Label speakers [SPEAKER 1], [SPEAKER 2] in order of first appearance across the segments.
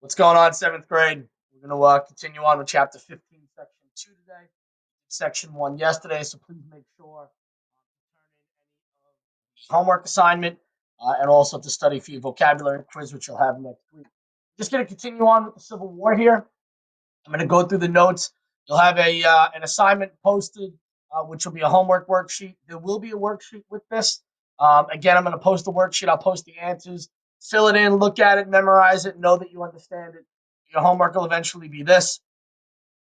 [SPEAKER 1] What's going on, seventh grade? We're going to continue on with chapter 15, section 2 today. Section 1 yesterday, so please make sure to turn in any of the homework assignment and also to study for your vocabulary quiz, which you'll have next week. Just going to continue on with the Civil War here. I'm going to go through the notes. You'll have an assignment posted, which will be a homework worksheet. There will be a worksheet with this. Again, I'm going to post the worksheet. I'll post the answers. Fill it in, look at it, memorize it, know that you understand it. Your homework will eventually be this.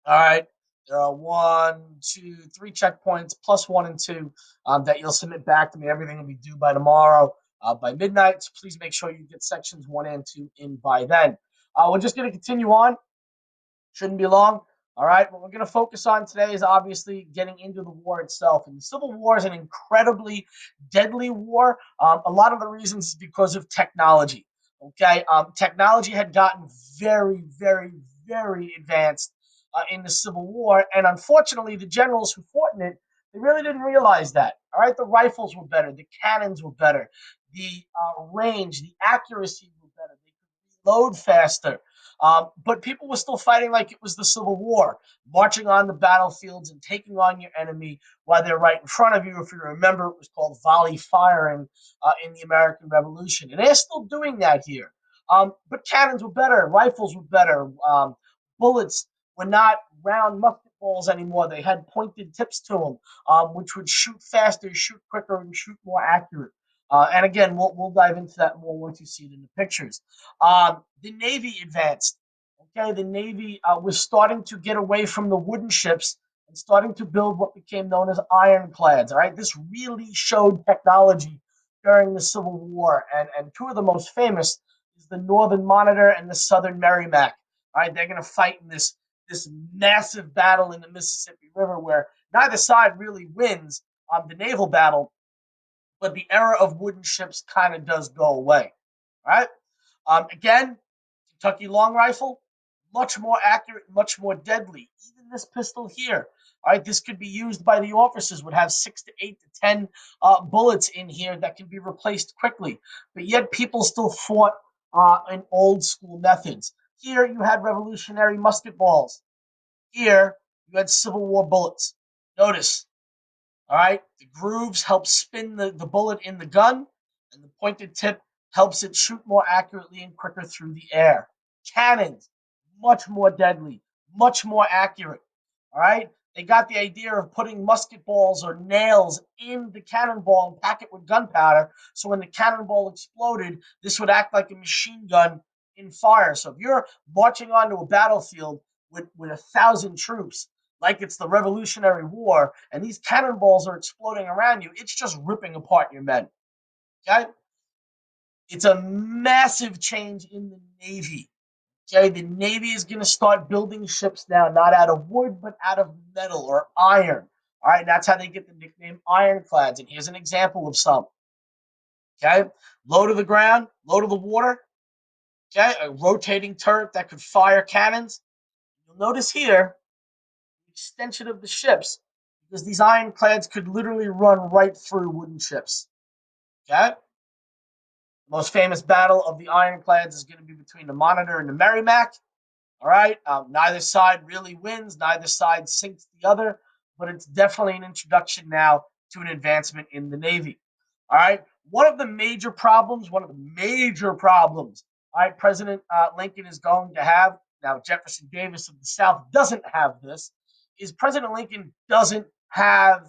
[SPEAKER 1] All right. There are one, two, three checkpoints plus one and two that you'll submit back to me. Everything will be due by tomorrow by midnight. So please make sure you get sections one and two in by then. We're just going to continue on. Shouldn't be long. All right. What we're going to focus on today is obviously getting into the war itself. And the Civil War is an incredibly deadly war. A lot of the reasons is because of technology. Okay. Technology had gotten very, very, very advanced in the Civil War. And unfortunately, the generals who fought in it, they really didn't realize that. All right. The rifles were better. The cannons were better. The range, the accuracy were better. They could reload faster. But people were still fighting like it was the Civil War, marching on the battlefields and taking on your enemy while they're right in front of you. If you remember, it was called volley firing in the American Revolution. And they're still doing that here. But cannons were better, rifles were better, bullets were not round musket balls anymore. They had pointed tips to them, which would shoot faster, shoot quicker, and shoot more accurate. And again, we'll dive into that more once you see it in the pictures. The Navy advanced. Okay, the Navy was starting to get away from the wooden ships and starting to build what became known as ironclads. All right, this really showed technology during the Civil War, and two of the most famous is the Northern Monitor and the Southern Merrimac. All right, they're going to fight in this massive battle in the Mississippi River where neither side really wins the naval battle, but the era of wooden ships kind of does go away. All right. Again, Kentucky long rifle, much more accurate, much more deadly. Even this pistol here, all right, this could be used by the officers, would have 6 to 8 to 10 bullets in here that can be replaced quickly. But yet people still fought in old school methods. Here you had revolutionary musket balls. Here you had Civil War bullets. Notice, all right, the grooves help spin the bullet in the gun, and the pointed tip helps it shoot more accurately and quicker through the air. Cannons, much more deadly, much more accurate. All right, they got the idea of putting musket balls or nails in the cannonball and pack it with gunpowder. So when the cannonball exploded, this would act like a machine gun in fire. So if you're marching onto a battlefield with 1,000 troops, like it's the Revolutionary War, and these cannonballs are exploding around you, it's just ripping apart your men. Okay? It's a massive change in the Navy. Okay, the Navy is going to start building ships now, not out of wood, but out of metal or iron. All right, that's how they get the nickname ironclads. And here's an example of some. Okay, low to the ground, low to the water. Okay, a rotating turret that could fire cannons. You'll notice here the extension of the ships because these ironclads could literally run right through wooden ships. Okay, the most famous battle of the ironclads is going to be between the Monitor and the Merrimac. All right. Neither side really wins. Neither side sinks the other, but it's definitely an introduction now to an advancement in the Navy. All right. One of the major problems, all right, President Lincoln is going to have now. Jefferson Davis of the South doesn't have this. Is President Lincoln doesn't have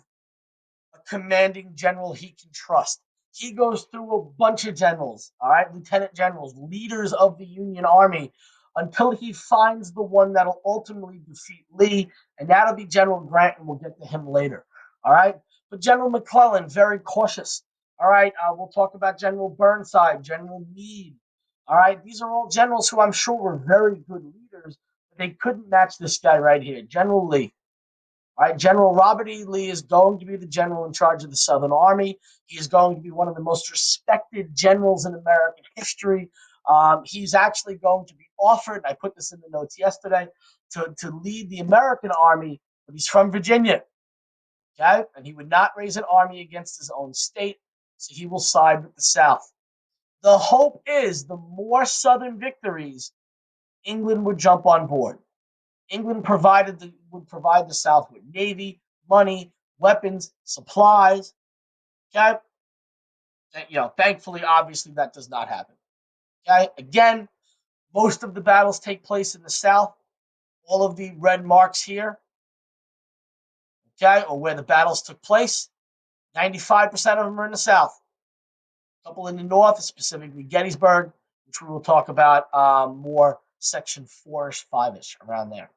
[SPEAKER 1] a commanding general he can trust. He goes through a bunch of generals, all right, lieutenant generals, leaders of the Union Army, until he finds the one that'll ultimately defeat Lee, and that'll be General Grant, and we'll get to him later, all right? But General McClellan, very cautious, all right? We'll talk about General Burnside, General Meade, all right? These are all generals who I'm sure were very good leaders, but they couldn't match this guy right here, General Lee. All right, General Robert E. Lee is going to be the general in charge of the Southern Army. He is going to be one of the most respected generals in American history. He's actually going to be offered, I put this in the notes yesterday, to lead the American Army, but he's from Virginia. Okay? And he would not raise an army against his own state, so he will side with the South. The hope is the more Southern victories, England would jump on board. England would provide the South with navy, money, weapons, supplies. Okay, thankfully, obviously, that does not happen. Okay, again, most of the battles take place in the South. All of the red marks here, okay, or where the battles took place, 95% of them are in the South. A couple in the North, specifically Gettysburg, which we will talk about more section 4-ish, 5-ish, around there.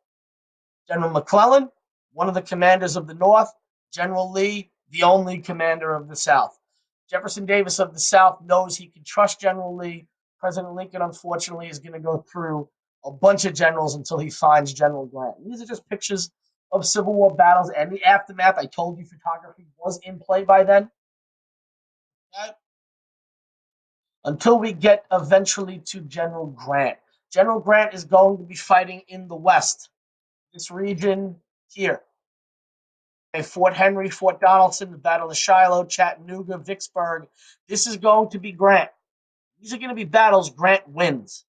[SPEAKER 1] General McClellan, one of the commanders of the North. General Lee, the only commander of the South. Jefferson Davis of the South knows he can trust General Lee. President Lincoln, unfortunately, is going to go through a bunch of generals until he finds General Grant. These are just pictures of Civil War battles and the aftermath. I told you photography was in play by then. Okay? Until we get eventually to General Grant. General Grant is going to be fighting in the West, this region here. Fort Henry, Fort Donelson, the Battle of Shiloh, Chattanooga, Vicksburg. This is going to be Grant. These are going to be battles Grant wins.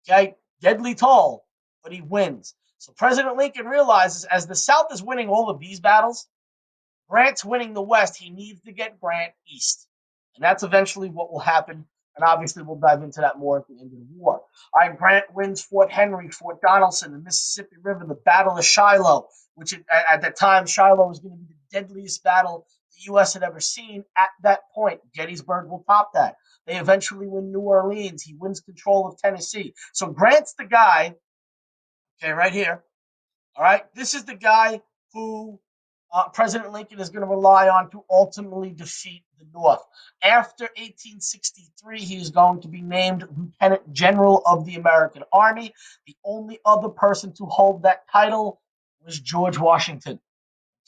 [SPEAKER 1] Okay? Deadly tall, but he wins. So President Lincoln realizes as the South is winning all of these battles, Grant's winning the West. He needs to get Grant east. And that's eventually what will happen. And obviously, we'll dive into that more at the end of the war. All right, Grant wins Fort Henry, Fort Donelson, the Mississippi River, the Battle of Shiloh, which at that time, Shiloh was going to be the deadliest battle the U.S. had ever seen at that point. Gettysburg will top that. They eventually win New Orleans. He wins control of Tennessee. So Grant's the guy, okay, right here. All right, this is the guy who President Lincoln is going to rely on to ultimately defeat the North. After 1863, he is going to be named Lieutenant General of the American Army. The only other person to hold that title was George Washington.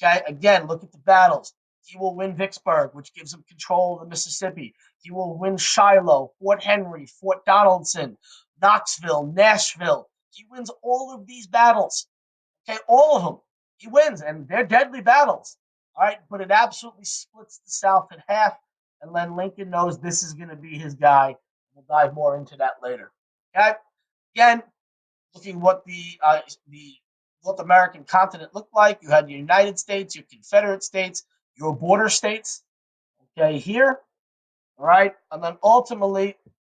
[SPEAKER 1] Okay, again, look at the battles. He will win Vicksburg, which gives him control of the Mississippi. He will win Shiloh, Fort Henry, Fort Donelson, Knoxville, Nashville. He wins all of these battles. Okay, all of them. He wins, and they're deadly battles. All right, but it absolutely splits the South in half, and then Lincoln knows this is going to be his guy. We'll dive more into that later. Okay, again, looking what the North American continent looked like. You had your United States, your Confederate States, your border states. Okay, here, all right, and then ultimately,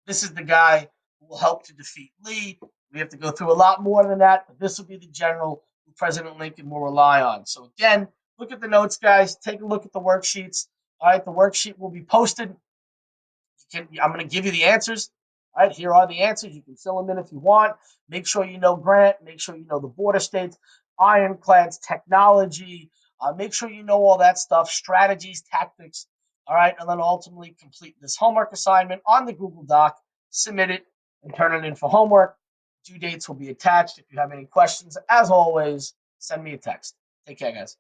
[SPEAKER 1] this is the guy who will help to defeat Lee. We have to go through a lot more than that, but this will be the general who President Lincoln will rely on. So again, look at the notes, guys. Take a look at the worksheets. All right, the worksheet will be posted. I'm going to give you the answers. All right, here are the answers. You can fill them in if you want. Make sure you know Grant. Make sure you know the border states, ironclads, technology. Make sure you know all that stuff, strategies, tactics. All right, and then ultimately complete this homework assignment on the Google Doc, submit it, and turn it in for homework. Due dates will be attached. If you have any questions, as always, send me a text. Take care, guys.